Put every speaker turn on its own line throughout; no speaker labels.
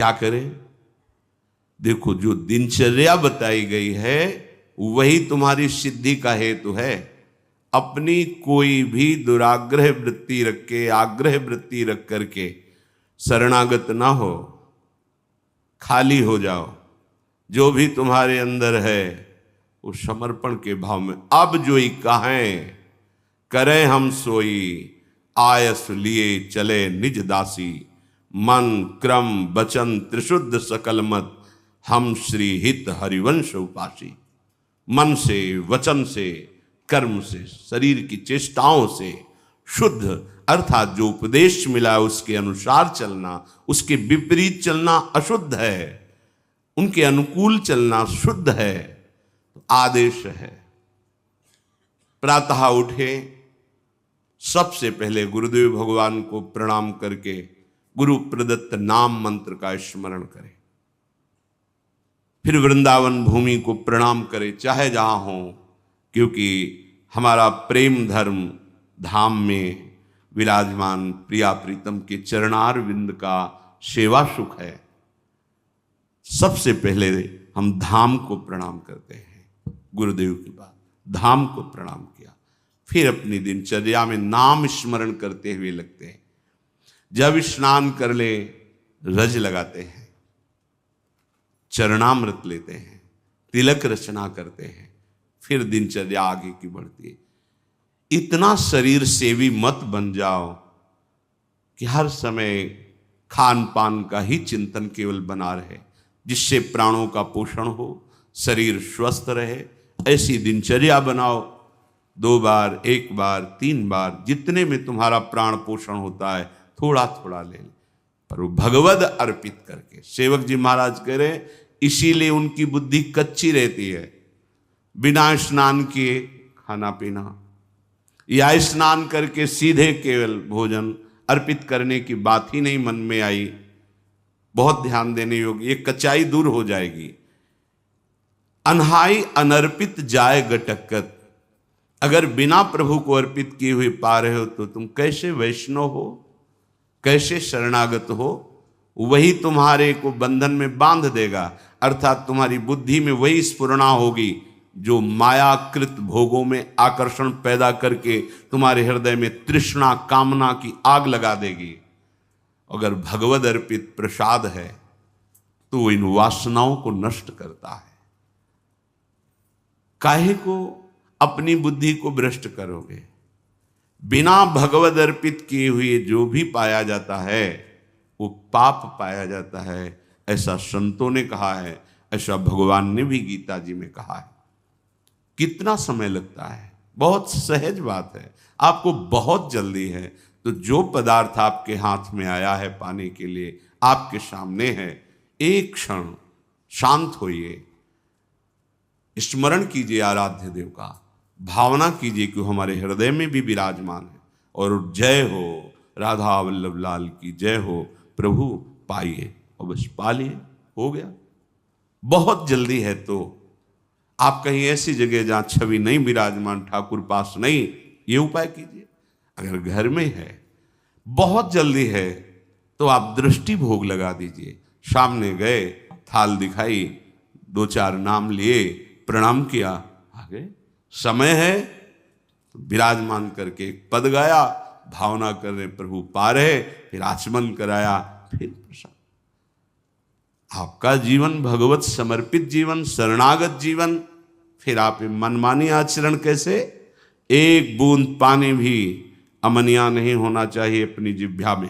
क्या करें? देखो, जो दिनचर्या बताई गई है वही तुम्हारी सिद्धि का हेतु है। अपनी कोई भी दुराग्रह वृत्ति रख के, आग्रह वृत्ति रख करके शरणागत ना हो, खाली हो जाओ। जो भी तुम्हारे अंदर है उस समर्पण के भाव में, अब जो ही कहें करें हम सोई, आयस लिए चले निज दासी, मन क्रम वचन त्रिशुद्ध सकल मत, हम श्री हित हरिवंश उपासी। मन से, वचन से, कर्म से, शरीर की चेष्टाओं से शुद्ध, अर्थात जो उपदेश मिला उसके अनुसार चलना, उसके विपरीत चलना अशुद्ध है, उनके अनुकूल चलना शुद्ध है। तो आदेश है, प्रातः उठे, सबसे पहले गुरुदेव भगवान को प्रणाम करके गुरु प्रदत्त नाम मंत्र का स्मरण करें। फिर वृंदावन भूमि को प्रणाम करें, चाहे जहां हो, क्योंकि हमारा प्रेम धर्म धाम में विराजमान प्रिया प्रीतम के चरणार विंद का सेवा सुख है। सबसे पहले हम धाम को प्रणाम करते हैं। गुरुदेव की बात, धाम को प्रणाम किया, फिर अपनी दिनचर्या में नाम स्मरण करते हुए लगते हैं। जब स्नान कर ले रज लगाते हैं, चरणामृत लेते हैं, तिलक रचना करते हैं, फिर दिनचर्या आगे की बढ़ती है। इतना शरीर सेवी मत बन जाओ कि हर समय खान पान का ही चिंतन केवल बना रहे, जिससे प्राणों का पोषण हो, शरीर स्वस्थ रहे। ऐसी दिनचर्या बनाओ। 2 बार, 1 बार, 3 बार, जितने में तुम्हारा प्राण पोषण होता है थोड़ा थोड़ा ले, पर वो भगवद अर्पित करके। सेवक जी महाराज कह रहे, इसीलिए उनकी बुद्धि कच्ची रहती है। बिना स्नान किए खाना पीना, या स्नान करके सीधे केवल भोजन अर्पित करने की बात ही नहीं मन में आई। बहुत ध्यान देने योग्य, ये कच्चाई दूर हो जाएगी। अनहाई अनर्पित जाए गटकत, अगर बिना प्रभु को अर्पित किए हुए पा रहे हो तो तुम कैसे वैष्णव हो, कैसे शरणागत हो? वही तुम्हारे को बंधन में बांध देगा, अर्थात तुम्हारी बुद्धि में वही स्फुरणा होगी जो मायाकृत भोगों में आकर्षण पैदा करके तुम्हारे हृदय में तृष्णा कामना की आग लगा देगी। अगर भगवद अर्पित प्रसाद है तो इन वासनाओं को नष्ट करता है। काहे को अपनी बुद्धि को भ्रष्ट करोगे? बिना भगवद अर्पित किए हुए जो भी पाया जाता है वो पाप पाया जाता है, ऐसा संतों ने कहा है, ऐसा भगवान ने भी गीता जी में कहा है। कितना समय लगता है? बहुत सहज बात है। आपको बहुत जल्दी है तो जो पदार्थ आपके हाथ में आया है पाने के लिए, आपके सामने है, एक क्षण शांत होइए, स्मरण कीजिए आराध्य देव का, भावना कीजिए कि हमारे हृदय में भी विराजमान है। और जय हो राधा वल्लभ लाल की जय हो। प्रभु पाइए और बस पा लिए, हो गया। बहुत जल्दी है तो आप कहीं ऐसी जगह जहां छवि नहीं विराजमान, ठाकुर पास नहीं, ये उपाय कीजिए। अगर घर में है, बहुत जल्दी है तो आप दृष्टि भोग लगा दीजिए। सामने गए, थाल दिखाई, 2-4 नाम लिए, प्रणाम किया, आ गए। समय है तो विराजमान करके एक पद गाया, भावना कर रहे प्रभु पा रहे, फिर आचमन कराया, फिर प्रसाद। आपका जीवन भगवत समर्पित जीवन, शरणागत जीवन। फिर आप मनमानी आचरण कैसे? एक बूंद पानी भी अमनिया नहीं होना चाहिए अपनी जिह्वा में,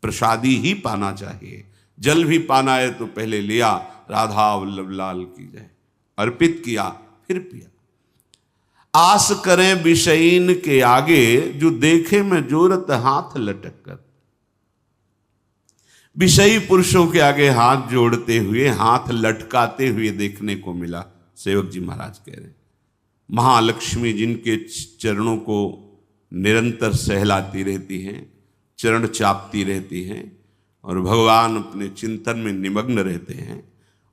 प्रसादी ही पाना चाहिए। जल भी पाना है तो पहले लिया, राधा वल्लभ लाल की जय, अर्पित किया, फिर पिया। आस करें विषयीन के आगे, जो देखे में जोरत हाथ लटक कर। विषयी पुरुषों के आगे हाथ जोड़ते हुए, हाथ लटकाते हुए देखने को मिला। सेवक जी महाराज कह रहे, महालक्ष्मी जिनके चरणों को निरंतर सहलाती रहती हैं, चरण चापती रहती हैं, और भगवान अपने चिंतन में निमग्न रहते हैं,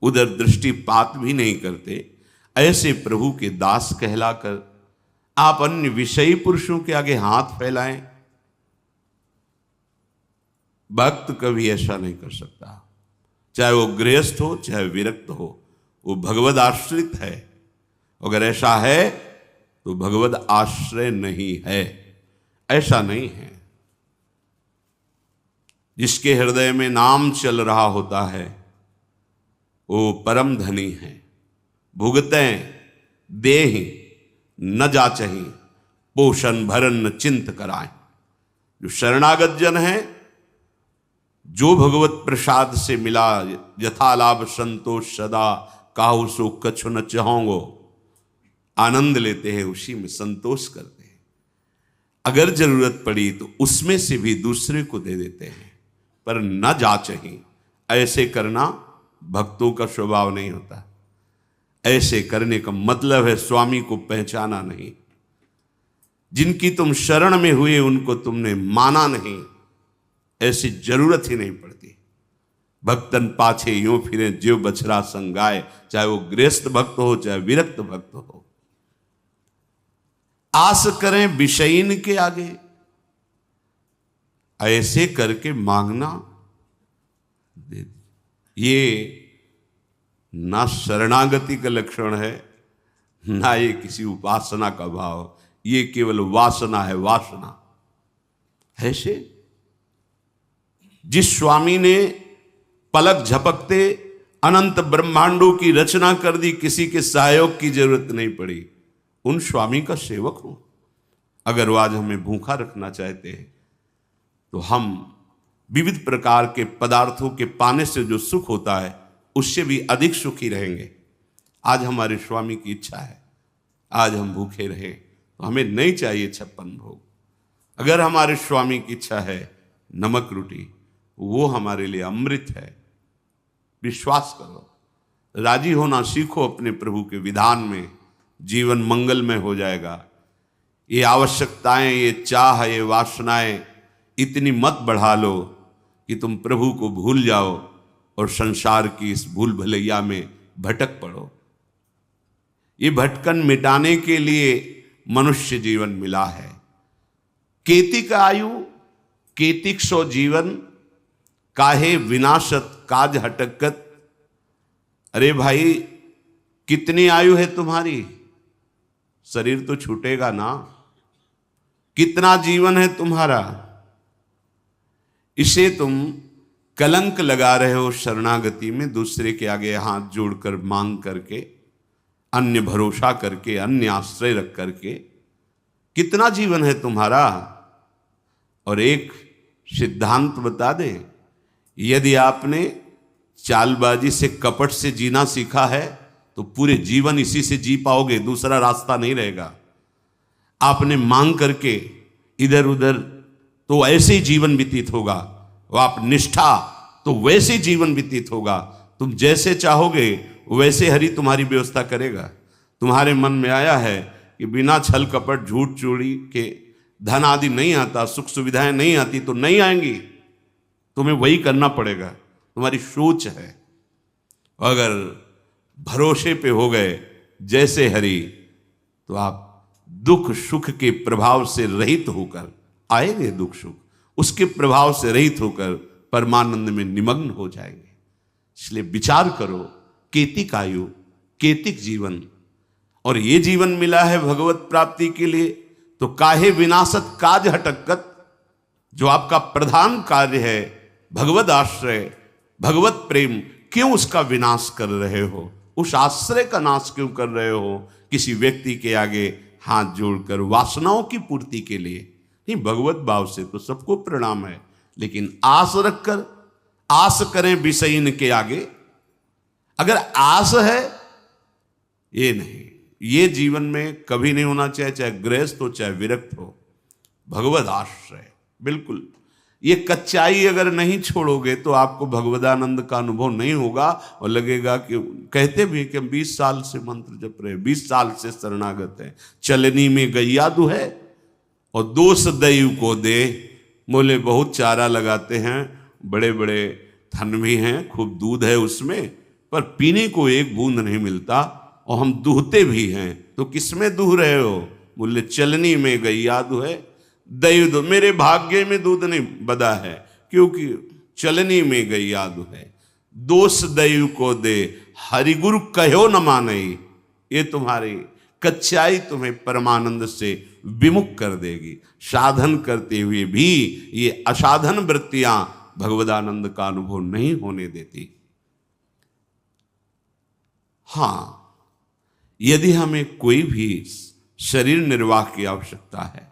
उधर दृष्टिपात भी नहीं करते, ऐसे प्रभु के दास कहलाकर आप अन्य विषयी पुरुषों के आगे हाथ फैलाएं? भक्त कभी ऐसा नहीं कर सकता। चाहे वो गृहस्थ हो चाहे विरक्त हो, वो भगवद आश्रित है। अगर ऐसा है तो भगवद आश्रय नहीं है, ऐसा नहीं है। जिसके हृदय में नाम चल रहा होता है वो परम धनी है। भुगतें देहि न जाचहि, पोषण भरन न चिंत कराएं। जो शरणागत जन है, जो भगवत प्रसाद से मिला, यथा लाभ संतोष सदा, काहू सो कछु न चाहोंगो, आनंद लेते हैं, उसी में संतोष करते हैं। अगर जरूरत पड़ी तो उसमें से भी दूसरे को दे देते हैं, पर न जाचहि। ऐसे करना भक्तों का स्वभाव नहीं होता। ऐसे करने का मतलब है स्वामी को पहचाना नहीं। जिनकी तुम शरण में हुए उनको तुमने माना नहीं, ऐसी जरूरत ही नहीं पड़ती। भक्तन पाछे यूं फिरे ज्यों बछड़ा संगाए, चाहे वो गृहस्थ भक्त हो चाहे विरक्त भक्त हो। आस करें विषयीन के आगे, ऐसे करके मांगना, ये ना शरणागति का लक्षण है, ना ये किसी उपासना का भाव, ये केवल वासना है, वासना। ऐसे जिस स्वामी ने पलक झपकते अनंत ब्रह्मांडों की रचना कर दी, किसी के सहयोग की जरूरत नहीं पड़ी, उन स्वामी का सेवक हूं। अगर वो आज हमें भूखा रखना चाहते हैं तो हम विविध प्रकार के पदार्थों के पाने से जो सुख होता है उससे भी अधिक सुखी रहेंगे। आज हमारे स्वामी की इच्छा है आज हम भूखे रहें, तो हमें नहीं चाहिए 56 भोग। अगर हमारे स्वामी की इच्छा है नमक रोटी, वो हमारे लिए अमृत है। विश्वास करो, राजी होना सीखो अपने प्रभु के विधान में, जीवन मंगलमय हो जाएगा। ये आवश्यकताएं, ये चाह, ये वासनाएं इतनी मत बढ़ा लो कि तुम प्रभु को भूल जाओ और संसार की इस भूल भलैया में भटक पड़ो। ये भटकन मिटाने के लिए मनुष्य जीवन मिला है। केतिक आयु केतिक सो जीवन, काहे विनाशत काज हटकत। अरे भाई, कितनी आयु है तुम्हारी? शरीर तो छूटेगा ना। कितना जीवन है तुम्हारा? इसे तुम कलंक लगा रहे हो शरणागति में, दूसरे के आगे हाथ जोड़कर मांग करके, अन्य भरोसा करके, अन्य आश्रय रख करके। कितना जीवन है तुम्हारा? और एक सिद्धांत बता दे, यदि आपने चालबाजी से, कपट से जीना सीखा है तो पूरे जीवन इसी से जी पाओगे, दूसरा रास्ता नहीं रहेगा। आपने मांग करके इधर उधर तो ऐसे ही जीवन व्यतीत होगा, वो आप निष्ठा तो वैसे जीवन व्यतीत होगा। तुम जैसे चाहोगे वैसे हरि तुम्हारी व्यवस्था करेगा। तुम्हारे मन में आया है कि बिना छल कपट झूठ चोरी के धन आदि नहीं आता, सुख सुविधाएं नहीं आती, तो नहीं आएंगी, तुम्हें वही करना पड़ेगा। तुम्हारी सोच है। अगर भरोसे पे हो गए जैसे हरि, तो आप दुख सुख के प्रभाव से रहित होकर आएंगे, दुख सुख उसके प्रभाव से रहित होकर परमानंद में निमग्न हो जाएंगे। इसलिए विचार करो, केतिक आयु केतिक जीवन, और ये जीवन मिला है भगवत प्राप्ति के लिए, तो काहे विनाशत काज हटकत। जो आपका प्रधान कार्य है भगवत आश्रय, भगवत प्रेम, क्यों उसका विनाश कर रहे हो? उस आश्रय का नाश क्यों कर रहे हो? किसी व्यक्ति के आगे हाथ जोड़कर वासनाओं की पूर्ति के लिए नहीं, भगवत भाव से तो सबको प्रणाम है, लेकिन आस रखकर, आस करें विषयीन के आगे। अगर आस है, ये नहीं, ये जीवन में कभी नहीं होना चाहिए, चाहे गृहस्थ हो चाहे विरक्त हो। भगवत आश्रय बिल्कुल, ये कच्चाई अगर नहीं छोड़ोगे तो आपको भगवदानंद का अनुभव नहीं होगा, और लगेगा कि कहते भी कि हम 20 साल से मंत्र जप रहे, 20 साल से शरणागत है, चलनी में गैया दुहै और दोष दैव को दे। बोले बहुत चारा लगाते हैं, बड़े बड़े थन भी हैं, खूब दूध है उसमें, पर पीने को एक बूंद नहीं मिलता, और हम दूहते भी हैं, तो किसमें दूह रहे हो? बोले चलनी में गैया दुहै, दैव दो, मेरे भाग्य में दूध नहीं बदा है, क्योंकि चलनी में गैया दुहै। दोष दैव को दे, हरिगुरु कहो न मानई। ये तुम्हारी कच्चाई तुम्हें परमानंद से विमुख कर देगी। साधन करते हुए भी ये असाधन वृत्तियां भगवदानंद का अनुभव नहीं होने देती। हां, यदि हमें कोई भी शरीर निर्वाह की आवश्यकता है,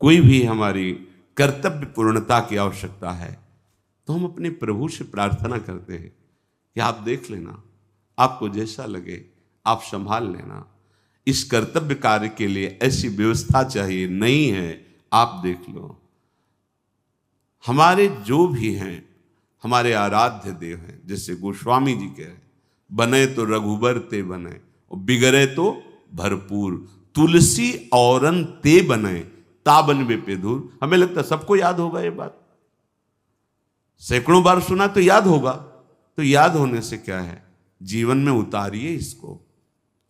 कोई भी हमारी कर्तव्य पूर्णता की आवश्यकता है, तो हम अपने प्रभु से प्रार्थना करते हैं कि आप देख लेना, आपको जैसा लगे आप संभाल लेना। इस कर्तव्य कार्य के लिए ऐसी व्यवस्था चाहिए, नहीं है आप देख लो। हमारे जो भी हैं, हमारे आराध्य देव हैं, जैसे गोस्वामी जी कह रहे, बने तो रघुबर ते बने और बिगड़े तो भरपूर, तुलसी औरन ते बने ताबन वे पे दूर। हमें लगता है सबको याद होगा ये बात, सैकड़ों बार सुना तो याद होगा। तो याद होने से क्या है, जीवन में उतारिए इसको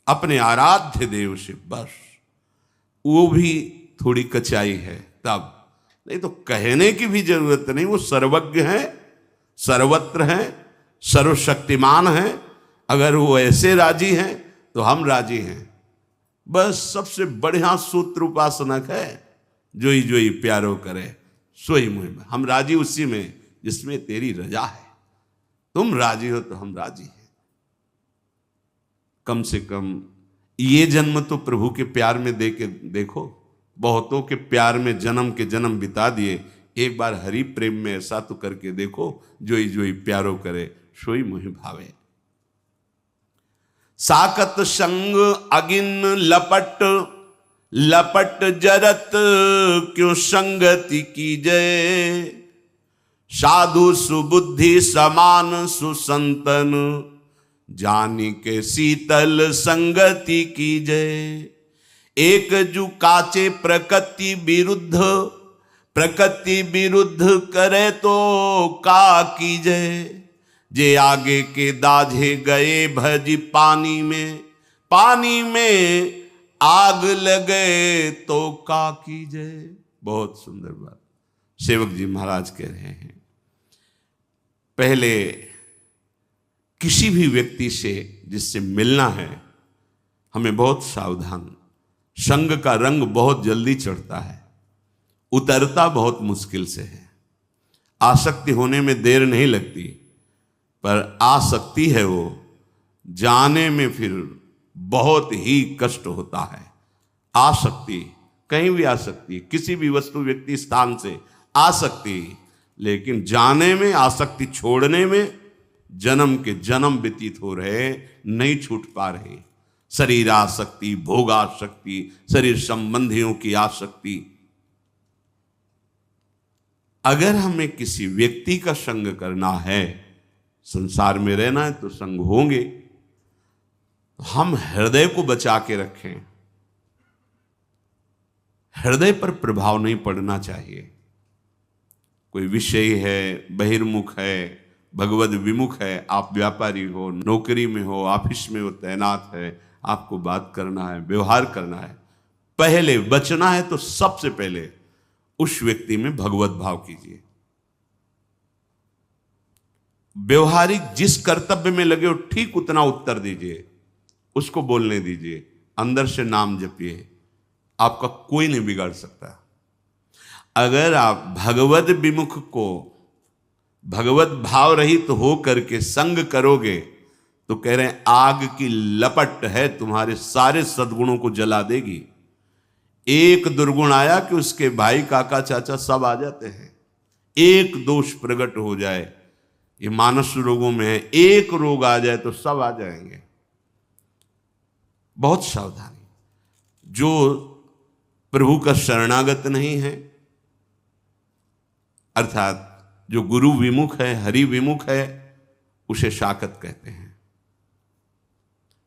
अपने आराध्य देव से, बस। वो भी थोड़ी कचाई है तब, नहीं तो कहने की भी जरूरत नहीं। वो सर्वज्ञ है, सर्वत्र है, सर्वशक्तिमान है। अगर वो ऐसे राजी हैं तो हम राजी हैं। बस सबसे बढ़िया सूत्र उपासनक है, जोई जोई प्यारो करे सोई मुँह में। हम राजी उसी में जिसमें तेरी रजा है। तुम राजी हो तो हम राजी हैं। कम से कम ये जन्म तो प्रभु के प्यार में दे के देखो। बहुतों के प्यार में जन्म के जन्म बिता दिए, एक बार हरि प्रेम में ऐसा तो करके देखो, जोई जोई प्यारो करे सोई मुहि भावे। साकत संग अगिन लपट, लपट जरत क्यों संगति की जय। साधु सुबुद्धि समान सुसंतन, जानी के शीतल संगति की जय। एक जू काचे प्रकृति विरुद्ध, प्रकृति विरुद्ध करे तो का की जय। जे आगे के दाझे गए भज पानी में, पानी में आग लगे तो का की जय। बहुत सुंदर बात सेवक जी महाराज कह रहे हैं। पहले किसी भी व्यक्ति से जिससे मिलना है, हमें बहुत सावधान। संग का रंग बहुत जल्दी चढ़ता है, उतरता बहुत मुश्किल से है। आसक्ति होने में देर नहीं लगती, पर आसक्ति है वो जाने में फिर बहुत ही कष्ट होता है। आसक्ति कहीं भी आ सकती है, किसी भी वस्तु व्यक्ति स्थान से आ सकती, लेकिन जाने में, आसक्ति छोड़ने में जन्म के जन्म व्यतीत हो रहे, नहीं छूट पा रहे। शरीर आसक्ति, भोगासक्ति, शरीर संबंधियों की आसक्ति। अगर हमें किसी व्यक्ति का संग करना है, संसार में रहना है, तो संग होंगे। हम हृदय को बचा के रखें। हृदय पर प्रभाव नहीं पड़ना चाहिए। कोई विषय है, बहिर्मुख है, भगवद विमुख है, आप व्यापारी हो, नौकरी में हो, ऑफिस में हो, तैनात है, आपको बात करना है, व्यवहार करना है, पहले बचना है तो सबसे पहले उस व्यक्ति में भगवत भाव कीजिए। व्यवहारिक जिस कर्तव्य में लगे हो ठीक उतना उत्तर दीजिए, उसको बोलने दीजिए, अंदर से नाम जपिए। आपका कोई नहीं बिगाड़ सकता। अगर आप भगवत विमुख को भगवत भाव रहित तो हो करके संग करोगे, तो कह रहे हैं आग की लपट है, तुम्हारे सारे सद्गुणों को जला देगी। एक दुर्गुण आया कि उसके भाई, काका, चाचा सब आ जाते हैं। एक दोष प्रकट हो जाए, ये मानस रोगों में है, एक रोग आ जाए तो सब आ जाएंगे। बहुत सावधानी। जो प्रभु का शरणागत नहीं है, अर्थात जो गुरु विमुख है, हरि विमुख है, उसे साकत कहते हैं।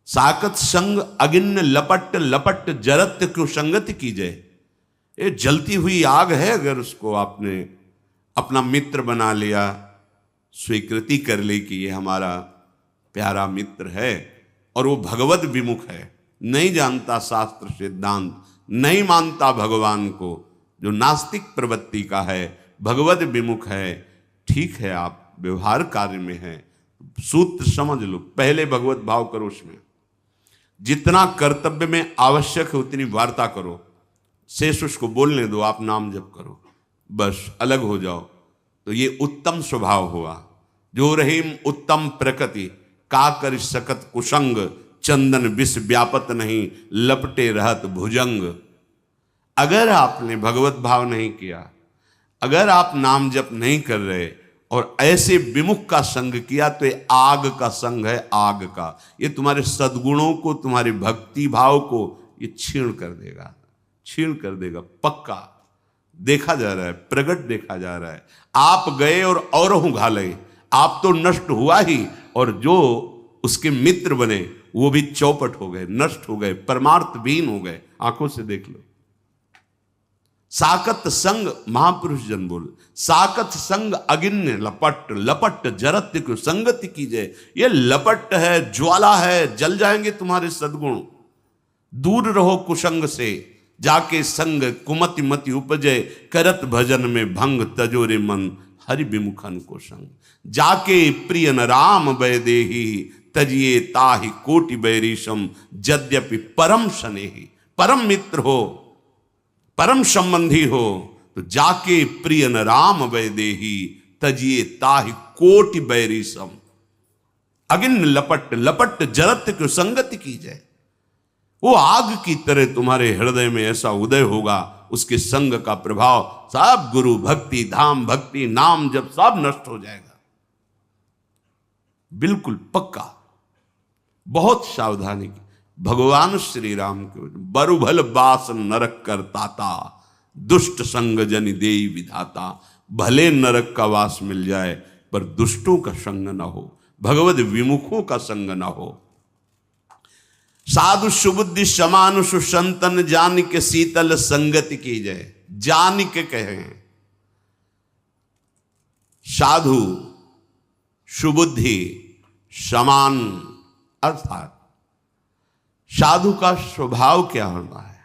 साकत संग अगिन्न लपट, लपट जरत क्यों संगति की जय। ये जलती हुई आग है, अगर उसको आपने अपना मित्र बना लिया, स्वीकृति कर ली कि ये हमारा प्यारा मित्र है, और वो भगवत विमुख है, नहीं जानता शास्त्र सिद्धांत, नहीं मानता भगवान को, जो नास्तिक प्रवृत्ति का है, भगवत विमुख है, ठीक है आप व्यवहार कार्य में हैं, सूत्र समझ लो, पहले भगवत भाव करो, उसमें जितना कर्तव्य में आवश्यक है उतनी वार्ता करो, शेष उसको बोलने दो, आप नाम जप करो, बस अलग हो जाओ। तो ये उत्तम स्वभाव हुआ। जो रहीम उत्तम प्रकृति, का कर सकत कुसंग, चंदन विष व्यापत नहीं, लपटे रहत भुजंग। अगर आपने भगवत भाव नहीं किया, अगर आप नाम जप नहीं कर रहे और ऐसे विमुख का संग किया, तो ये आग का संग है, आग का। ये तुम्हारे सद्गुणों को, तुम्हारे भक्ति भाव को ये छीण कर देगा, छीण कर देगा, पक्का देखा जा रहा है, प्रगट देखा जा रहा है। आप गए और औरहु घाले, आप तो नष्ट हुआ ही, और जो उसके मित्र बने वो भी चौपट हो गए, नष्ट हो गए, परमार्थ विहीन हो गए। आंखों से देख लो। साकत संग, महापुरुष जन बोल, साकत संग अगिन्य लपट, लपट जरत को संगति कीजिए। ये लपट है, ज्वाला है, जल जाएंगे तुम्हारे सद्गुण। दूर रहो कुसंग से, जाके संग कुमति मति उपजे, करत भजन में भंग, तजोरे मन हरि विमुखन को संग। जाके प्रिय न राम वैदेही, तजिए ताहि कोटि बैरीशम, यद्यपि परम स्नेही। परम मित्र हो, परम संबंधी हो, तो जाके प्रिय न राम वैदेही, तजिए ताहि कोटि बैरीशम। अगिन लपट, लपट जरत क्यों संगति की जाए। वो आग की तरह तुम्हारे हृदय में ऐसा उदय होगा, उसके संग का प्रभाव सब गुरु भक्ति, धाम भक्ति, नाम जब सब नष्ट हो जाएगा, बिल्कुल पक्का। बहुत सावधानी की। भगवान श्री राम के बरुभल बास नरक करताता, दुष्ट संग जनि देई विधाता। भले नरक का वास मिल जाए, पर दुष्टों का संग न हो, भगवद विमुखों का संग न हो। साधु सुबुद्धि समानुषु संतन, जान के शीतल संगति की जय। जान के कहे साधु सुबुद्धि समान, अर्थात साधु का स्वभाव क्या होना है।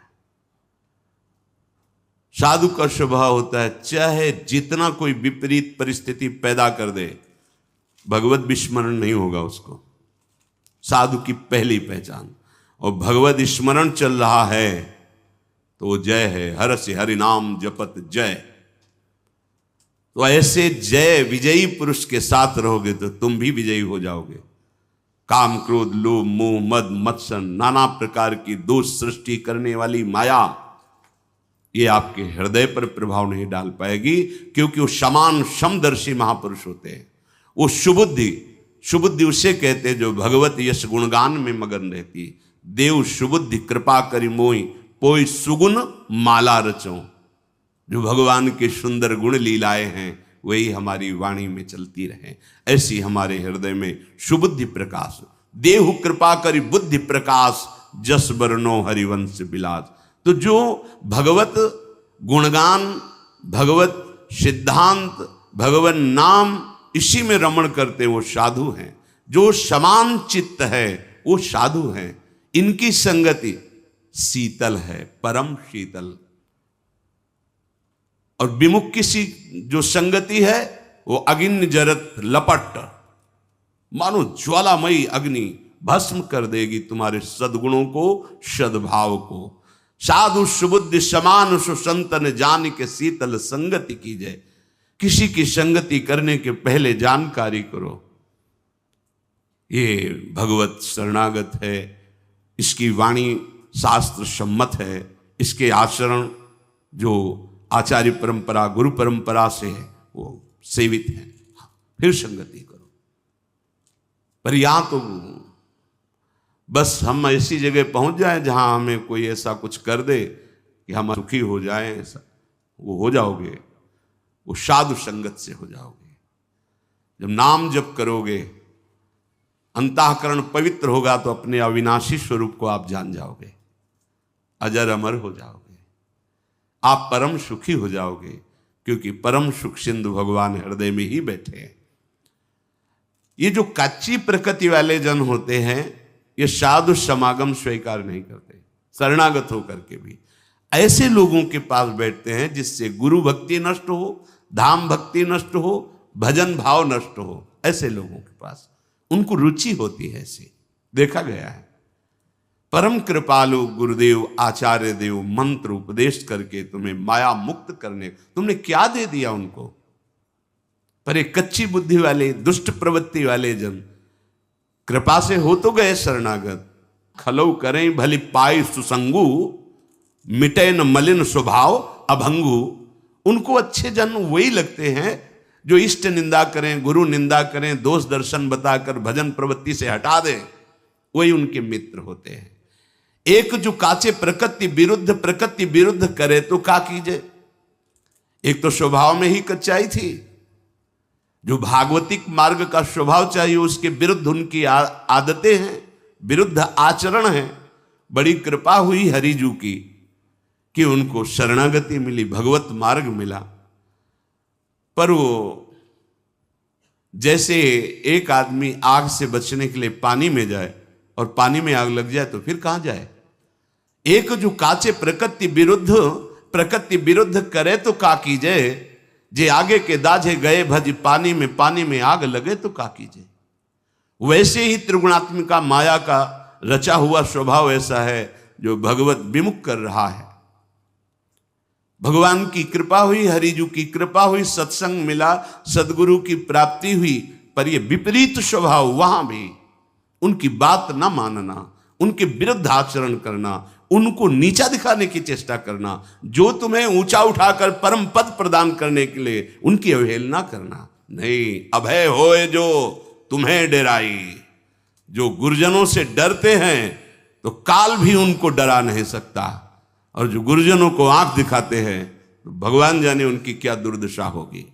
साधु का स्वभाव होता है, चाहे जितना कोई विपरीत परिस्थिति पैदा कर दे, भगवत विस्मरण नहीं होगा उसको। साधु की पहली पहचान। और भगवत स्मरण चल रहा है तो वो जय है, हर से हरि नाम जपत जय। तो ऐसे जय विजयी पुरुष के साथ रहोगे तो तुम भी विजयी हो जाओगे। काम क्रोध लोभ मोह मद मत्सर, नाना प्रकार की दोष सृष्टि करने वाली माया, ये आपके हृदय पर प्रभाव नहीं डाल पाएगी, क्योंकि वो समान समदर्शी महापुरुष होते हैं। वो सुबुद्धि, सुबुद्धि उसे कहते हैं जो भगवत यश गुणगान में मगन रहती। देव सुबुद्धि कृपा करी मोहि, पोई सुगुण माला रचो। जो भगवान के सुंदर गुण लीलाएं हैं वही हमारी वाणी में चलती रहे। ऐसी हमारे हृदय में सुबुद्धि प्रकाश। देहु कृपा करी बुद्धि प्रकाश, जस बरनो हरिवंश बिलास। तो जो भगवत गुणगान, भगवत सिद्धांत, भगवत नाम, इसी में रमण करते वो साधु हैं। जो समान चित्त है वो साधु हैं। इनकी संगति शीतल है, परम शीतल। और विमुख की जो संगति है वो अग्नि जरत लपट, मानो ज्वालामयी अग्नि भस्म कर देगी तुम्हारे सद्गुणों को, सद्भाव को। साधु सुबुद्धि समान सुसंतन, जान के शीतल संगति कीजिए। किसी की संगति करने के पहले जानकारी करो, ये भगवत शरणागत है, इसकी वाणी शास्त्र सम्मत है, इसके आचरण जो आचार्य परंपरा गुरु परंपरा से है वो सेवित है, फिर संगति करो। पर यहां तो बस हम ऐसी जगह पहुंच जाएं जहां हमें कोई ऐसा कुछ कर दे कि हम सुखी हो जाएं, ऐसा वो हो जाओगे, वो साधु संगत से हो जाओगे। जब नाम जप करोगे, अंतःकरण पवित्र होगा, तो अपने अविनाशी स्वरूप को आप जान जाओगे, अजर अमर हो जाओगे, आप परम सुखी हो जाओगे, क्योंकि परम सुख सिंधु भगवान हृदय में ही बैठे हैं। ये जो कच्ची प्रकृति वाले जन होते हैं, ये साधु समागम स्वीकार नहीं करते, शरणागत होकर के भी ऐसे लोगों के पास बैठते हैं जिससे गुरु भक्ति नष्ट हो, धाम भक्ति नष्ट हो, भजन भाव नष्ट हो। ऐसे लोगों के पास उनको रुचि होती है, ऐसे देखा गया है। परम कृपालु गुरुदेव आचार्य देव मंत्र उपदेश करके तुम्हें माया मुक्त करने, तुमने क्या दे दिया उनको? पर एक कच्ची बुद्धि वाले, दुष्ट प्रवृत्ति वाले जन कृपा से हो तो गए शरणागत। खलौ करें भली पाई सुसंगु, मिटे न मलिन स्वभाव अभंगु। उनको अच्छे जन वही लगते हैं जो इष्ट निंदा करें, गुरु निंदा करें, दोष दर्शन बताकर भजन प्रवृत्ति से हटा दें, वही उनके मित्र होते हैं। एक जो काचे प्रकृति विरुद्ध करे तो क्या कीजिए। एक तो स्वभाव में ही कच्चाई थी, जो भागवतिक मार्ग का स्वभाव चाहिए उसके विरुद्ध उनकी आदतें हैं, विरुद्ध आचरण है। बड़ी कृपा हुई हरिजू की कि उनको शरणागति मिली, भगवत मार्ग मिला। पर वो जैसे एक आदमी आग से बचने के लिए पानी में जाए और पानी में आग लग जाए तो फिर कहां जाए। एक जो काचे प्रकृति विरुद्ध करे तो का कीजिए, जे आगे के दाझे गए भज पानी में आग लगे तो का कीजिए। वैसे ही त्रिगुणात्मिका माया का रचा हुआ स्वभाव ऐसा है जो भगवत विमुख कर रहा है। भगवान की कृपा हुई, हरिजू की कृपा हुई, सत्संग मिला, सदगुरु की प्राप्ति हुई, पर यह विपरीत स्वभाव वहां भी उनकी बात ना मानना, उनके विरुद्ध आचरण करना, उनको नीचा दिखाने की चेष्टा करना, जो तुम्हें ऊंचा उठाकर परम पद प्रदान करने के लिए उनकी अवहेलना करना। नहीं, अभय होए जो तुम्हें डराई। जो गुरुजनों से डरते हैं तो काल भी उनको डरा नहीं सकता, और जो गुरुजनों को आंख दिखाते हैं तो भगवान जाने उनकी क्या दुर्दशा होगी।